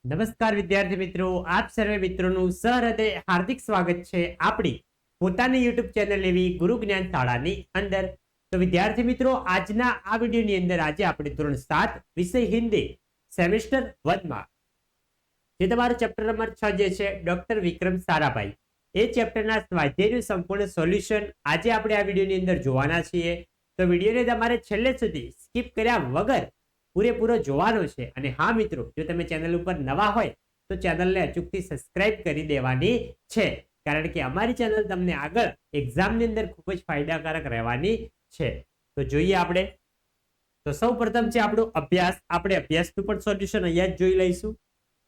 નમસ્કાર વિદ્યાર્થી મિત્રો, આપ સર્વે મિત્રોનું સહૃદય હાર્દિક સ્વાગત છે આપણી પોતાની યુટ્યુબ ચેનલ એવી ગુરુ જ્ઞાન શાળાની અંદર. તો વિદ્યાર્થી મિત્રો, આજના આ વિડીયોની અંદર આજે આપણે ધોરણ 7 વિષય હિન્દી સેમેસ્ટર 1 માં જે તમારું ચેપ્ટર નંબર 6 જે છે ડોક્ટર વિક્રમ સારાભાઈ, એ ચેપ્ટરના સ્વાધ્યાયનું સંપૂર્ણ સોલ્યુશન આજે આપણે આ વિડીયોની અંદર જોવાના છીએ. તો વિડીયોને તમારે છેલ્લે સુધી સ્કીપ કર્યા વગર પૂરેપૂરો જોવાનો છે. અને હા મિત્રો, જો તમે ચેનલ ઉપર નવા હોય તો ચેનલને અચૂકથી સબસ્ક્રાઇબ કરી દેવાની છે, કારણ કે અમારી ચેનલ તમને આગળ એક્ઝામની અંદર ખૂબ જ ફાયદાકારક રહેવાની છે. તો જોઈએ આપણે. તો સૌ પ્રથમ છે આપણો અભ્યાસ. આપણે અભ્યાસનું પણ સોલ્યુશન અહીંયા જ જોઈ લઈશું.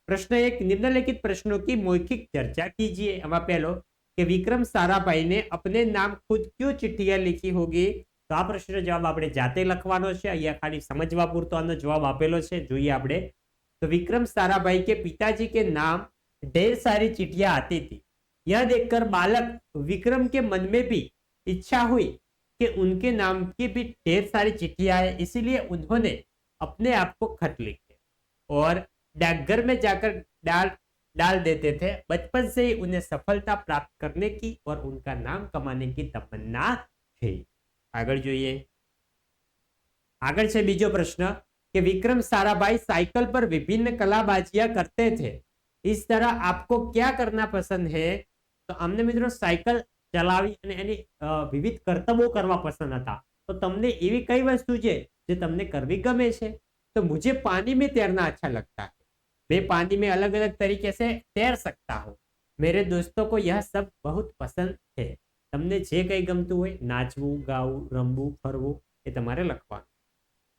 प्रश्न एक, निम्नलिखित प्रश्नों की मौखिक चर्चा कीजिए. एवं पहलो कि विक्रम साराभाई ने अपने नाम खुद क्यों चिट्ठियां लिखी होगी. तो आ प्रश्न जवाब આપણે જાતે લખવાનો છે. અહીંયા ખાલી સમજવા પૂરતો આનો જવાબ આપેલો છે, જોઈએ આપણે. तो विक्रम साराभाई के पिताजी के नाम ढेर सारी चिट्ठियां आती थी. यह देखकर बालक विक्रम के मन में भी इच्छा हुई कि उनके नाम की भी ढेर सारी चिट्ठियां आए, इसीलिए उन्होंने अपने आप को खत लिखे और डाकघर में जाकर डाल देते थे. बचपन से ही उन्हें सफलता प्राप्त करने की और उनका नाम कमाने की तमन्ना थी. आगे જોઈએ. આગળ છે બીજો પ્રશ્ન कि विक्रम साराभाई साइकिल पर विभिन्न कलाबाजियां करते थे. इस तरह आपको क्या करना पसंद है. तो અમને મિત્રો સાયકલ ચલાવી અને એની વિવિધ કરતબો કરવા પસંદ હતા. તો તમને એવી કઈ વસ્તુ છે જે તમને કરવી ગમે છે. तो मुझे पानी में तैरना अच्छा लगता है. मैं पानी में अलग अलग तरीके से तैर सकता हूँ. मेरे दोस्तों को यह सब बहुत पसंद है. તમને જે કંઈ ગમતું હોય, નાચવું, ગાવું, રમવું, ફરવું, એ તમારે લખવાનું.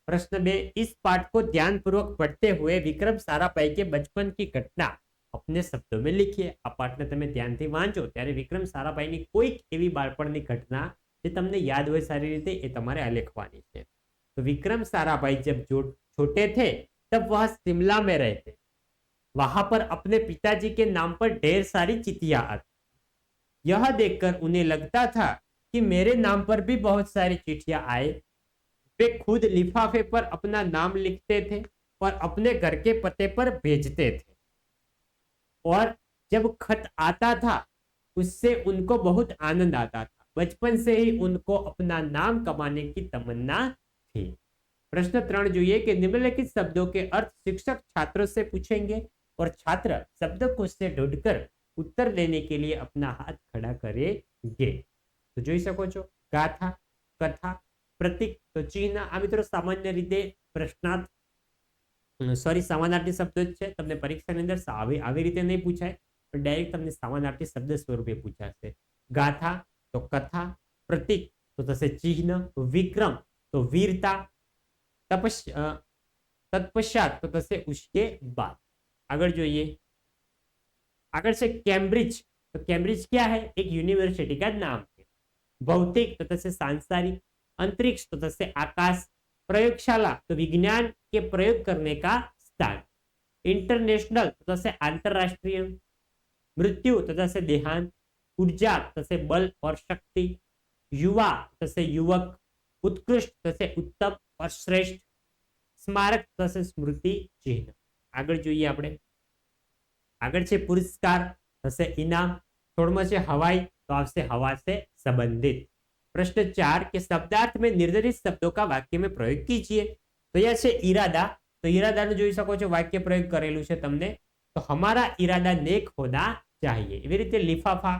प्रश्न 2, इस पाठ को ध्यानपूर्वक पढ़ते हुए विक्रम साराभाई के बचपन की घटना अपने शब्दों में लिखिए. આ પાઠને તમે ધ્યાનથી વાંચો ત્યારે વિક્રમ સારાભાઈની કોઈક એવી બાળપણની ઘટના જે તમને યાદ હોય સારી રીતે, એ તમારે આ લખવાની છે. तो विक्रम साराभाई जब छोटे थे तब वह शिमला में रहते. वहां पर अपने पिताजी के नाम पर ढेर सारी चिट्ठियां आती. यह देखकर उन्हें लगता था कि मेरे नाम पर भी बहुत सारी चिट्ठियां आए. वे खुद लिफाफे पर अपना नाम लिखते थे और अपने घर के पते पर भेजते थे. और जब खत आता था उससे उनको बहुत आनंद आता था. बचपन से ही उनको अपना नाम कमाने की तमन्ना थी. प्रश्न 3 જોઈએ कि निम्नलिखित शब्दों के अर्थ शिक्षक छात्रों से पूछेंगे और छात्र शब्दकोश से ढूंढकर उत्तर देने के लिए अपना हाथ खड़ा करेंगे. तो જોઈ શકો છો, ગાથા, કથા, પ્રતીક, તો ચિહ્ન. આ મિત્રો સામાન્ય રીતે પ્રશ્નાર્થ સમાનાર્થી શબ્દો જ છે. તમને પરીક્ષાની અંદર આવી રીતે નહીં પૂછાય, પણ ડાયરેક્ટ તમને સમાનાર્થી શબ્દ સ્વરૂપે પૂછાશે. ગાથા તો કથા, પ્રતીક તો થશે ચિહ્ન, વિક્રમ તો વીરતા, तत्पश्चात तो तसे उसके बाद. आगे જોઈએ. आगे से कैम्ब्रिज. तो कैम्ब्रिज क्या है? एक यूनिवर्सिटी का नाम है. भौतिक तो तसे सांसारिक, अंतरिक्ष तो तसे आकाश, प्रयोगशाला तो विज्ञान के प्रयोग करने का स्थान, इंटरनेशनल तो तसे अंतरराष्ट्रीय, मृत्यु तो तसे देहांत, ऊर्जा तो तसे बल और शक्ति, युवा तो तसे युवक, उत्कृष्ट तसे उत्तम और श्रेष्ठ, स्मारक तसे स्मृति चिन्ह. આગળ જોઈએ આપણે. આગળ છે પુરસ્કાર તસે ઇનામ. 16મો છે હવાઈ, તો આવશે હવા से संबंधित. प्रश्न 4 के शब्दार्थ में निर्धारित शब्दों का वाक्य में प्रयोग कीजिए. तो यह છે इरादा. तो इरादाને જોઈ શકો છો, વાક્ય પ્રયોગ કરેલું છે તમને. તો हमारा इरादा नेक होना चाहिए. એવી રીતે लिफाफा.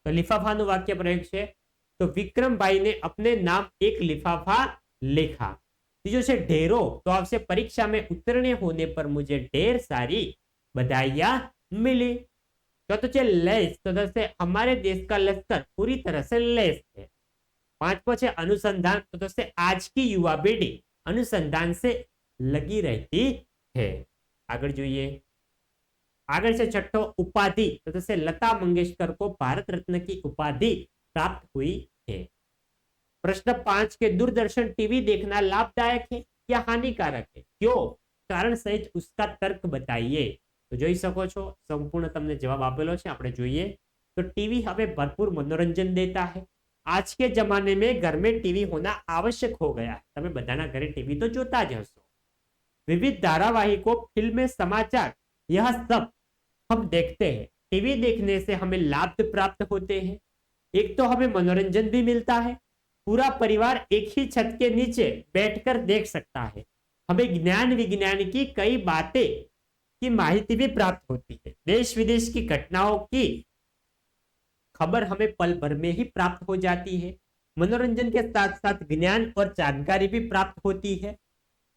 तो लिफाफाનું વાક્ય પ્રયોગ છે. तो विक्रम भाई ने अपने नाम एक लिफाफा लिखा. तीजो से ढेरों. तो आपसे परीक्षा में उत्तीर्ण होने पर मुझे ढेर सारी बधाइयां मिली. चौथो से लेस. तो जैसे हमारे देश का लश्कर पूरी तरह से लेस है. 5वां છે अनुसंधान. तो जैसे आज की युवा पीढ़ी अनुसंधान से लगी रहती है. आगे જોઈએ. आगे से 6ठो उपाधि. तो जैसे लता मंगेशकर को भारत रत्न की उपाधि प्राप्त हुई है. प्रश्न 5 के दूरदर्शन टीवी देखना लाभदायक है या हानिकारक है, क्यों, कारण सहित उसका तर्क बताइए. तो જોઈ શકો છો, સંપૂર્ણ તમને જવાબ આપેલો છે. આપણે જોઈએ. तो टीवी हमें भरपूर मनोरंजन देता है. आज के जमाने में घर में टीवी होना आवश्यक हो गया है. તમે બધાના ઘરે ટીવી તો જોતા જ હશો. विविध धारावाहिकों, फिल्में, समाचार यह सब हम देखते हैं। टीवी देखने से हमें लाभ प्राप्त होते हैं। एक तो हमें मनोरंजन भी मिलता है, पूरा परिवार एक ही छत के नीचे बैठकर देख सकता है। हमें ज्ञान विज्ञान की कई बातें की माहिती भी प्राप्त होती है। देश विदेश की घटनाओं की खबर हमें पल भर में ही प्राप्त हो जाती है। मनोरंजन के साथ साथ ज्ञान और जानकारी भी प्राप्त होती है।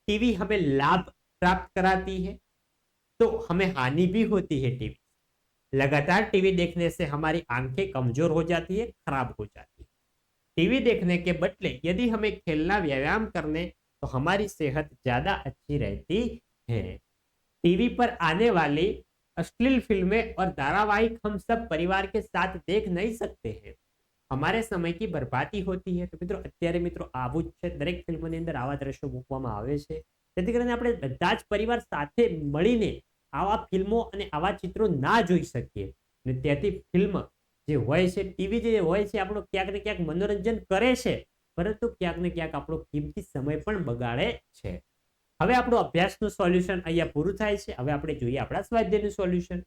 टीवी हमें लाभ प्राप्त कराती है तो हमें हानि भी होती है। टीवी लगातार टीवी देखने से हमारी आंखें कमजोर हो जाती है, खराब हो जाती है। टीवी देखने के बदले यदि हमें खेलना, व्यायाम करने तो हमारी सेहत ज्यादा अच्छी रहती है। टीवी पर आने वाली अश्लील फिल्में और धारावाहिक हम सब परिवार के साथ देख नहीं सकते हैं। हमारे समय की बर्बादी होती है। तो मित्रों અત્યારે મિત્રો આવું જ છે, દરેક ફિલ્મોની અંદર આવા દ્રશ્યો મૂકવામાં આવે છે, જેથી કરીને આપણે બધા જ પરિવાર સાથે મળીને આવા ફિલ્મો અને આવા ચિત્રો ના જોઈ શકીએ। અને ત્યાંથી ફિલ્મ જે હોય છે, ટીવી જે હોય છે, આપણો ક્યાંક ને ક્યાંક મનોરંજન કરે છે, પરંતુ ક્યાંક ને ક્યાંક આપણો કિંમતી સમય પણ બગાડે છે। હવે આપણો અભ્યાસનું સોલ્યુશન અહીંયા પૂરું થાય છે। હવે આપણે જોઈએ આપણા સ્વાધ્યાયનું સોલ્યુશન।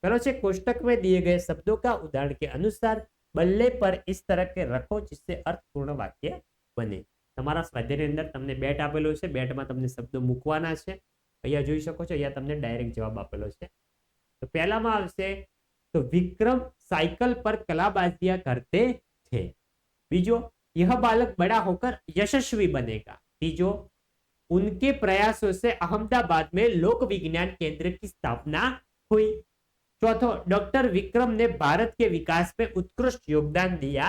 પહેલો છે કોષ્ટક में दिए गए शब्दों का उदाहरण के अनुसार बल्ले पर इस तरह के रखो जिससे अर्थपूर्ण वाक्य बने। તમારા સ્વાધ્યાયની અંદર તમને બેટ આપેલો છે, બેટમાં તમને શબ્દો મૂકવાના છે। અહીંયા જોઈ શકો છો, અહીંયા તમને ડાયરેક્ટ જવાબ આપેલો છે। તો પહેલામાં આવશે તો વિક્રમ साइकिल पर कलाबाजियां करते थे। बीजो यह बालक बड़ा होकर यशस्वी बनेगा। तीजो उनके प्रयासों से अहमदाबाद में लोक विज्ञान केंद्र की स्थापना हुई। चौथो डॉक्टर विक्रम ने भारत के विकास में उत्कृष्ट योगदान दिया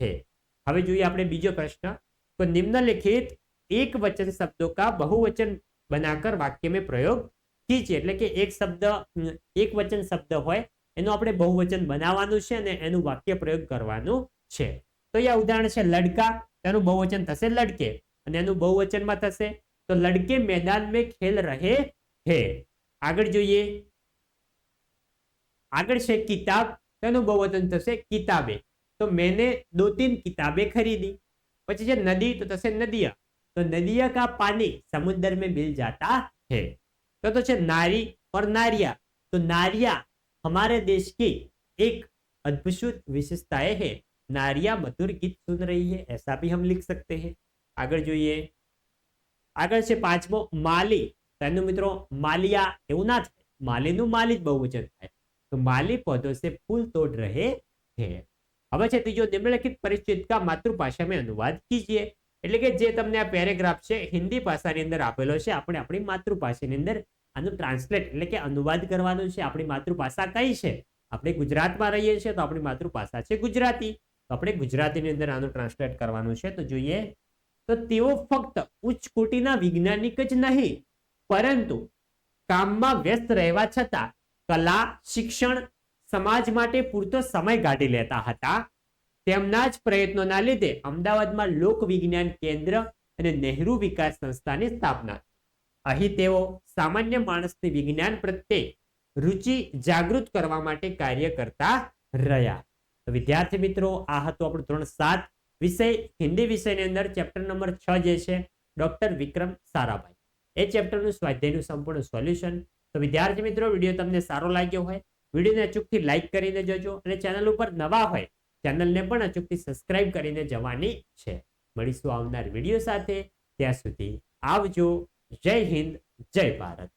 है। હવે જોઈએ આપણે બીજો પ્રશ્ન। તો નિમ્નલિખિત એક વચન શબ્દો का बहुवचन बनाकर वाक्य में प्रयोग कीजिए। એટલે કે એક શબ્દ, એક વચન શબ્દ હોય એનું આપણે બહુવચન બનાવવાનું છે અને એનું વાક્ય પ્રયોગ કરવાનું છે। તો અહીંયા ઉદાહરણ છે લડકા, તેનું બહુવચન થશે લડકે અને એનું બહુવચનમાં થશે तो लड़के मैदान में खेल रहे हैं। આગળ જોઈએ, આગળ છે કિતાબ, તેનું બહુવચન થશે કિતાબે। तो मैंने 2-3 किताबें खरीदी। પછી છે નદી, તો થશે નદિયા, तो नदिया का पानी समुद्र में मिल जाता है। तो છે नारी और नारिया, तो नारिया हमारे देश की एक अद्भुत विशेषताएं है। नारिया मधुर गीत सुन रही है, ऐसा भी हम लिख सकते हैं। આગળ જોઈએ, આગળ છે પાંચમો માલી, તેનું મિત્રો માલિયા એવું ના થાય, માલીનું માલી જ બહુવચન થાય, તો માલી पौधों से फूल तोड़ रहे हैं। હવે છે ત્રીજો નિમ્નલિખિત પરિચિત का मातृभाषा में अनुवाद कीजिए। એટલે કે જે તમને આ પેરેગ્રાફ છે હિન્દી ભાષાની અંદર આપેલો છે, આપણે આપણી માતૃભાષાની અંદર આનું ટ્રાન્સલેટ એટલે કે અનુવાદ કરવાનું છે। આપણી માતૃભાષા કઈ છે? આપણે ગુજરાતમાં રહીએ છીએ તો આપણી માતૃભાષા છે ગુજરાતી, તો આપણે ગુજરાતીની અંદર આનું ટ્રાન્સલેટ કરવાનું છે। તો જોઈએ, તો તેઓ ફક્ત ઉચ્ચ કોટીના વૈજ્ઞાનિક જ નહીં પરંતુ કામમાં વ્યસ્ત રહેવા છતાં કલા, શિક્ષણ, સમાજ માટે પૂરતો સમય કાઢી લેતા હતા। તેમના જ પ્રયત્નોના લીધે અમદાવાદમાં લોક વિજ્ઞાન કેન્દ્ર અને નહેરુ વિકાસ સંસ્થાની સ્થાપના। અહીં તેઓ સામાન્ય માણસની વિજ્ઞાન પ્રત્યે રુચિ જાગૃત કરવા માટે કાર્ય કરતા રહ્યા। તો વિદ્યાર્થી મિત્રો, આ હતું આપણું ધોરણ 7 વિષય હિન્દી વિષયની અંદર ચેપ્ટર નંબર 6 જે છે ડોક્ટર વિક્રમ સારાભાઈ, એ ચેપ્ટરનું સ્વાધ્યાયનું સંપૂર્ણ સોલ્યુશન। તો વિદ્યાર્થી મિત્રો, વિડીયો તમને સારો લાગ્યો હોય, વિડીયોને અચૂકથી લાઈક કરીને જજો અને ચેનલ ઉપર નવા હોય ચેનલને પણ અચૂકથી સબસ્ક્રાઇબ કરીને જવાની છે। મળીશું આવનાર વિડીયો સાથે, ત્યાં સુધી આવજો। જય હિન્દ, જય ભારત।